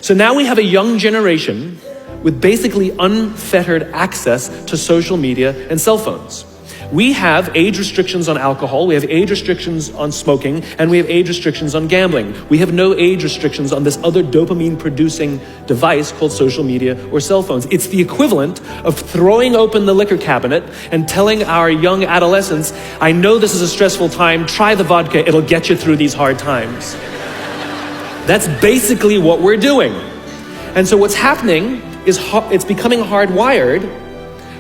So now we have a young generation with basically unfettered access to social media and cell phones. We have age restrictions on alcohol, we have age restrictions on smoking, and we have age restrictions on gambling. We have no age restrictions on this other dopamine-producing device called social media or cell phones. It's the equivalent of throwing open the liquor cabinet and telling our young adolescents, I know this is a stressful time, try the vodka, it'll get you through these hard times. That's basically what we're doing. And so what's happening is it's becoming hardwired,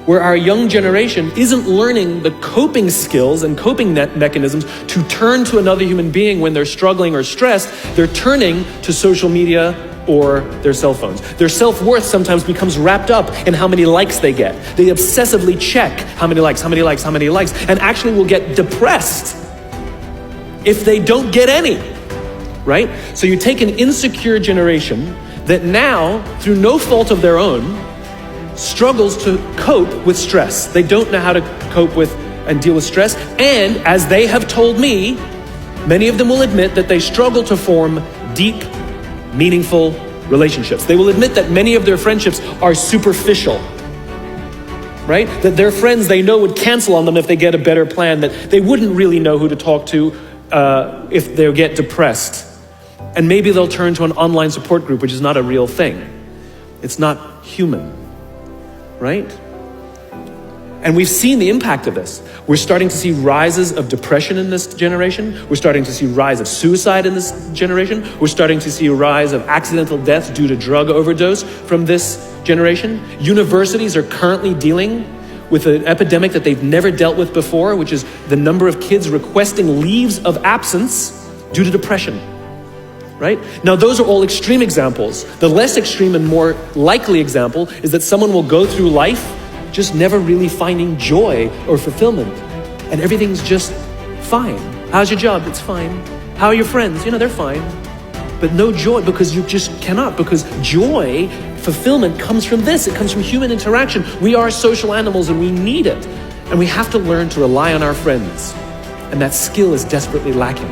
where our young generation isn't learning the coping skills and coping mechanisms to turn to another human being when they're struggling or stressed. They're turning to social media or their cell phones. Their self-worth sometimes becomes wrapped up in how many likes they get. They obsessively check how many likes, and actually will get depressed if they don't get any, right? So you take an insecure generation that now, through no fault of their own, struggles to cope with stress. They don't know how to cope with and deal with stress. And as they have told me, many of them will admit that they struggle to form deep, meaningful relationships. They will admit that many of their friendships are superficial, right? That their friends they know would cancel on them if they get a better plan, that they wouldn't really know who to talk to if they get depressed. And maybe they'll turn to an online support group, which is not a real thing. It's not human. Right? And we've seen the impact of this. We're starting to see rises of depression in this generation. We're starting to see rise of suicide in this generation. We're starting to see a rise of accidental death due to drug overdose from this generation. Universities are currently dealing with an epidemic that they've never dealt with before, which is the number of kids requesting leaves of absence due to depression. Right? Now, those are all extreme examples. The less extreme and more likely example is that someone will go through life just never really finding joy or fulfillment. And everything's just fine. How's your job? It's fine. How are your friends? They're fine. But no joy because you just cannot. Because joy, fulfillment comes from this. It comes from human interaction. We are social animals and we need it. And we have to learn to rely on our friends. And that skill is desperately lacking.